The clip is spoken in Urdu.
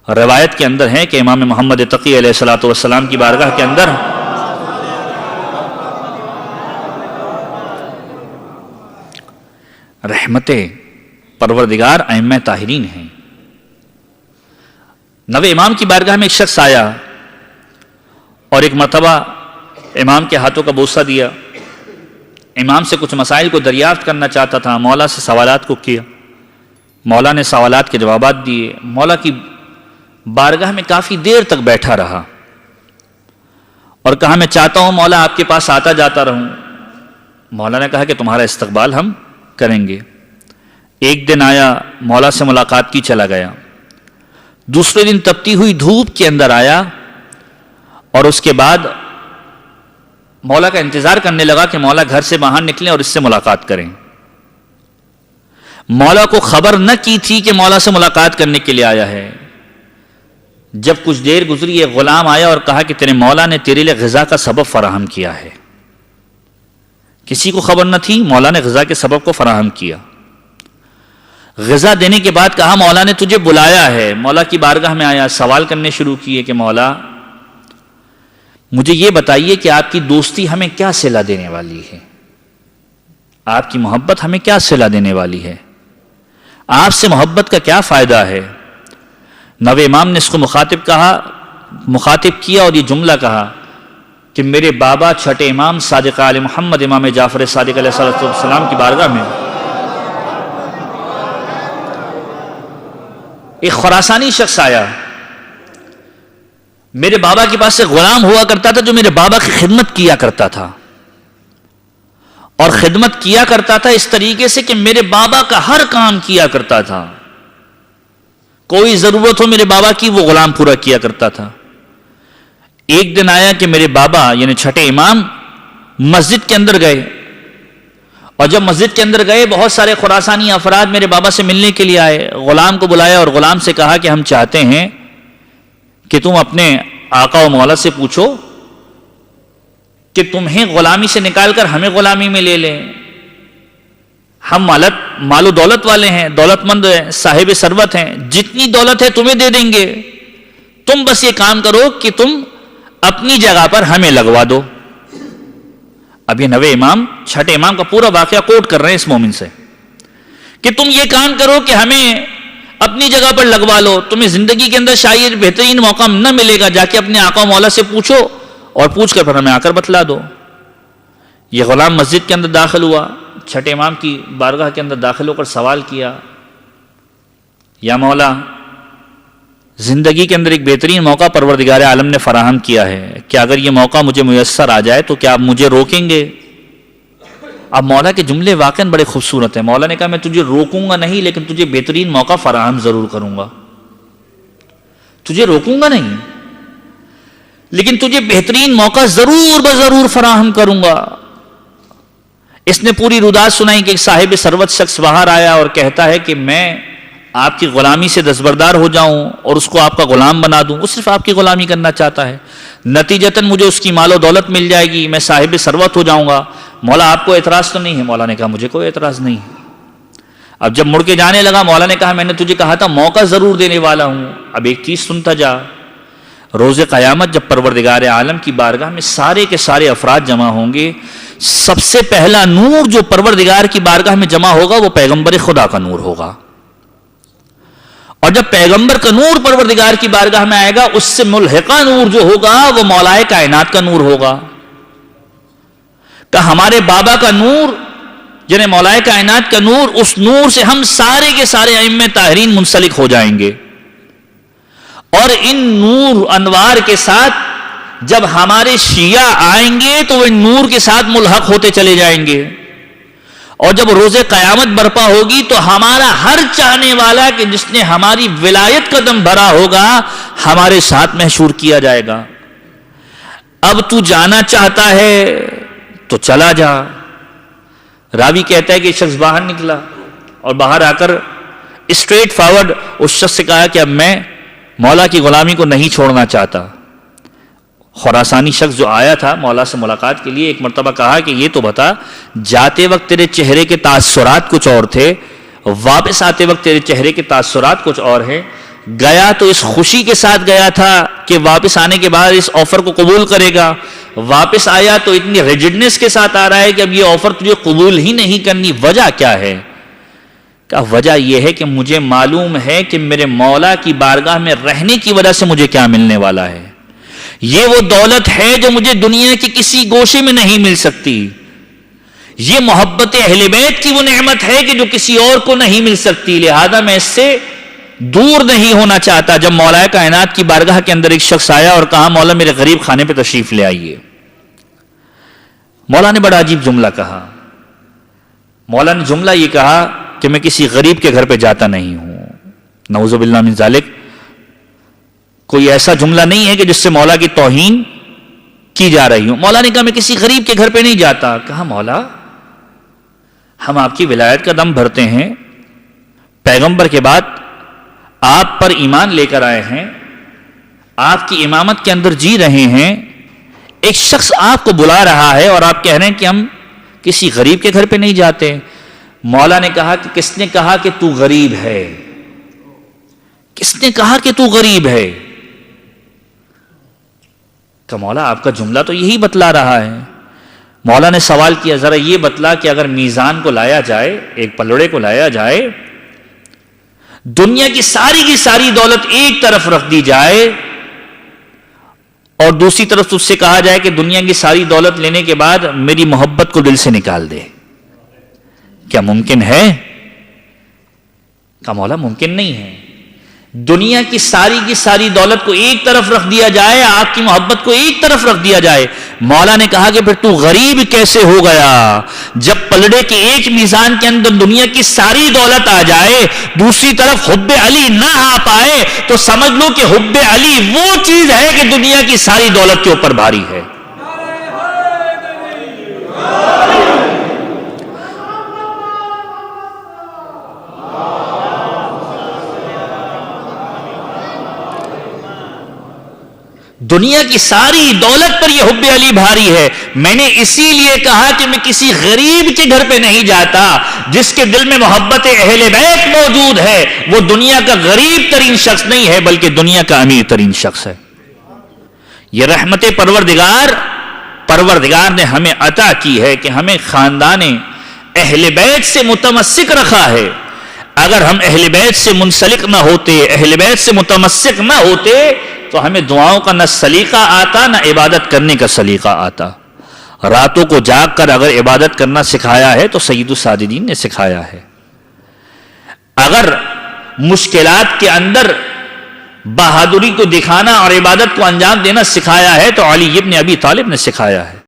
روایت کے اندر ہے کہ امام محمد تقی علیہ الصلوۃ والسلام کی بارگاہ کے اندر رحمت پروردگار ائمہ طاہرین ہیں. نوے امام کی بارگاہ میں ایک شخص آیا اور ایک مرتبہ امام کے ہاتھوں کا بوسہ دیا. امام سے کچھ مسائل کو دریافت کرنا چاہتا تھا. مولا سے سوالات کو کیا. مولا نے سوالات کے جوابات دیے. مولا کی بارگاہ میں کافی دیر تک بیٹھا رہا اور کہا میں چاہتا ہوں مولا آپ کے پاس آتا جاتا رہوں. مولا نے کہا کہ تمہارا استقبال ہم کریں گے. ایک دن آیا, مولا سے ملاقات کی, چلا گیا. دوسرے دن تپتی ہوئی دھوپ کے اندر آیا اور اس کے بعد مولا کا انتظار کرنے لگا کہ مولا گھر سے باہر نکلیں اور اس سے ملاقات کریں. مولا کو خبر نہ کی تھی کہ مولا سے ملاقات کرنے کے لیے آیا ہے. جب کچھ دیر گزری ایک غلام آیا اور کہا کہ تیرے مولا نے تیرے لیے غذا کا سبب فراہم کیا ہے. کسی کو خبر نہ تھی, مولا نے غذا کے سبب کو فراہم کیا. غذا دینے کے بعد کہا مولا نے تجھے بلایا ہے. مولا کی بارگاہ میں آیا, سوال کرنے شروع کیے کہ مولا مجھے یہ بتائیے کہ آپ کی دوستی ہمیں کیا صلہ دینے والی ہے, آپ کی محبت ہمیں کیا صلہ دینے والی ہے, آپ سے محبت کا کیا فائدہ ہے. نوے امام نے اس کو مخاطب کیا اور یہ جملہ کہا کہ میرے بابا چھٹے امام صادق آل محمد امام جعفر صادق علیہ السلام کی بارگاہ میں ایک خراسانی شخص آیا. میرے بابا کے پاس سے غلام ہوا کرتا تھا جو میرے بابا کی خدمت کیا کرتا تھا, اور خدمت کیا کرتا تھا اس طریقے سے کہ میرے بابا کا ہر کام کیا کرتا تھا. کوئی ضرورت ہو میرے بابا کی وہ غلام پورا کیا کرتا تھا. ایک دن آیا کہ میرے بابا یعنی چھٹے امام مسجد کے اندر گئے, اور جب مسجد کے اندر گئے بہت سارے خراسانی افراد میرے بابا سے ملنے کے لیے آئے. غلام کو بلایا اور غلام سے کہا کہ ہم چاہتے ہیں کہ تم اپنے آقا و مولا سے پوچھو کہ تمہیں غلامی سے نکال کر ہمیں غلامی میں لے لیں. ہم مال و دولت والے ہیں, دولت مند ہیں, صاحب ثروت ہیں, جتنی دولت ہے تمہیں دے دیں گے, تم بس یہ کام کرو کہ تم اپنی جگہ پر ہمیں لگوا دو. اب یہ نوے امام چھٹے امام کا پورا واقعہ کوٹ کر رہے ہیں اس مومن سے کہ تم یہ کام کرو کہ ہمیں اپنی جگہ پر لگوا لو. تمہیں زندگی کے اندر شاید بہترین موقع نہ ملے گا, جا کے اپنے آقا مولا سے پوچھو اور پوچھ کر پھر ہمیں آ کر بتلا دو. یہ غلام مسجد کے اندر داخل ہوا, چھٹے امام کی بارگاہ کے اندر داخل ہو کر سوال کیا, یا مولا زندگی کے اندر ایک بہترین موقع پروردگار عالم نے فراہم کیا ہے, کہ اگر یہ موقع مجھے میسر آ جائے تو کیا آپ مجھے روکیں گے؟ اب مولا کے جملے واقعاً بڑے خوبصورت ہیں. مولا نے کہا میں تجھے روکوں گا نہیں, لیکن تجھے بہترین موقع فراہم ضرور کروں گا. تجھے روکوں گا نہیں, لیکن تجھے بہترین موقع ضرور فراہم کروں گا. اس نے پوری رودات سنائی کہ ایک صاحب ثروت شخص باہر آیا اور کہتا ہے کہ میں آپ کی غلامی سے دستبردار ہو جاؤں اور اس کو آپ کا غلام بنا دوں. وہ صرف آپ کی غلامی کرنا چاہتا ہے, نتیجتاً مجھے اس کی مال و دولت مل جائے گی, میں صاحب ثروت ہو جاؤں گا. مولا آپ کو اعتراض تو نہیں ہے؟ مولا نے کہا مجھے کوئی اعتراض نہیں ہے. اب جب مڑ کے جانے لگا, مولا نے کہا میں نے تجھے کہا تھا موقع ضرور دینے والا ہوں, اب ایک چیز سنتا جا. روز قیامت جب پروردگار عالم کی بارگاہ میں سارے کے سارے افراد جمع ہوں گے, سب سے پہلا نور جو پروردگار کی بارگاہ میں جمع ہوگا وہ پیغمبر خدا کا نور ہوگا. اور جب پیغمبر کا نور پروردگار کی بارگاہ میں آئے گا, اس سے ملحقہ نور جو ہوگا وہ مولائے کائنات کا نور ہوگا. کہ ہمارے بابا کا نور جنہیں مولائے کائنات کا نور, اس نور سے ہم سارے کے سارے ائمہ طاہرین منسلک ہو جائیں گے. اور ان نور انوار کے ساتھ جب ہمارے شیعہ آئیں گے تو وہ نور کے ساتھ ملحق ہوتے چلے جائیں گے. اور جب روز قیامت برپا ہوگی تو ہمارا ہر چاہنے والا کہ جس نے ہماری ولایت کا دم بھرا ہوگا ہمارے ساتھ محشور کیا جائے گا. اب تو جانا چاہتا ہے تو چلا جا. راوی کہتا ہے کہ شخص باہر نکلا اور باہر آ کر اسٹریٹ فارورڈ اس شخص سے کہا کہ اب میں مولا کی غلامی کو نہیں چھوڑنا چاہتا. خراسانی شخص جو آیا تھا مولا سے ملاقات کے لیے, ایک مرتبہ کہا کہ یہ تو بتا, جاتے وقت تیرے چہرے کے تاثرات کچھ اور تھے, واپس آتے وقت تیرے چہرے کے تاثرات کچھ اور ہیں. گیا تو اس خوشی کے ساتھ گیا تھا کہ واپس آنے کے بعد اس آفر کو قبول کرے گا، واپس آیا تو اتنی ریجڈنس کے ساتھ آ رہا ہے کہ اب یہ آفر تجھے قبول ہی نہیں کرنی، وجہ کیا ہے؟ کہا وجہ یہ ہے کہ مجھے معلوم ہے کہ میرے مولا کی بارگاہ میں رہنے کی وجہ سے مجھے کیا ملنے والا ہے، یہ وہ دولت ہے جو مجھے دنیا کے کسی گوشے میں نہیں مل سکتی، یہ محبت اہل بیت کی وہ نعمت ہے کہ جو کسی اور کو نہیں مل سکتی، لہذا میں اس سے دور نہیں ہونا چاہتا۔ جب مولا کائنات کی بارگاہ کے اندر ایک شخص آیا اور کہا مولا میرے غریب خانے پہ تشریف لے آئیے، مولا نے بڑا عجیب جملہ کہا۔ مولا نے جملہ یہ کہا کہ میں کسی غریب کے گھر پہ جاتا نہیں ہوں، نعوذ باللہ من ذالک۔ کوئی ایسا جملہ نہیں ہے کہ جس سے مولا کی توہین کی جا رہی ہوں۔ مولا نے کہا میں کسی غریب کے گھر پہ نہیں جاتا۔ کہا مولا ہم آپ کی ولایت کا دم بھرتے ہیں، پیغمبر کے بعد آپ پر ایمان لے کر آئے ہیں، آپ کی امامت کے اندر جی رہے ہیں، ایک شخص آپ کو بلا رہا ہے اور آپ کہہ رہے ہیں کہ ہم کسی غریب کے گھر پہ نہیں جاتے۔ مولا نے کہا کہ کس نے کہا کہ تو غریب ہے؟ کس نے کہا کہ تو غریب ہے؟ کہ مولا آپ کا جملہ تو یہی بتلا رہا ہے۔ مولا نے سوال کیا ذرا یہ بتلا کہ اگر میزان کو لایا جائے، ایک پلڑے کو لایا جائے، دنیا کی ساری دولت ایک طرف رکھ دی جائے اور دوسری طرف تجھ سے کہا جائے کہ دنیا کی ساری دولت لینے کے بعد میری محبت کو دل سے نکال دے، کیا ممکن ہے؟ کہا مولا ممکن نہیں ہے۔ دنیا کی ساری دولت کو ایک طرف رکھ دیا جائے، آپ کی محبت کو ایک طرف رکھ دیا جائے۔ مولا نے کہا کہ پھر تو غریب کیسے ہو گیا؟ جب پلڑے کے ایک میزان کے اندر دنیا کی ساری دولت آ جائے، دوسری طرف حب علی نہ آ پائے، تو سمجھ لو کہ حب علی وہ چیز ہے کہ دنیا کی ساری دولت کے اوپر بھاری ہے۔ دنیا کی ساری دولت پر یہ حب علی بھاری ہے۔ میں نے اسی لیے کہا کہ میں کسی غریب کے گھر پہ نہیں جاتا، جس کے دل میں محبت اہل بیت موجود ہے وہ دنیا کا غریب ترین شخص نہیں ہے بلکہ دنیا کا امیر ترین شخص ہے۔ یہ رحمت پروردگار نے ہمیں عطا کی ہے کہ ہمیں خاندان اہل بیت سے متمسک رکھا ہے۔ اگر ہم اہل بیت سے منسلک نہ ہوتے، اہل بیت سے متمسک نہ ہوتے، تو ہمیں دعاؤں کا نہ سلیقہ آتا نہ عبادت کرنے کا سلیقہ آتا۔ راتوں کو جاگ کر اگر عبادت کرنا سکھایا ہے تو سید الساجدین نے سکھایا ہے۔ اگر مشکلات کے اندر بہادری کو دکھانا اور عبادت کو انجام دینا سکھایا ہے تو علی ابن ابی طالب نے سکھایا ہے۔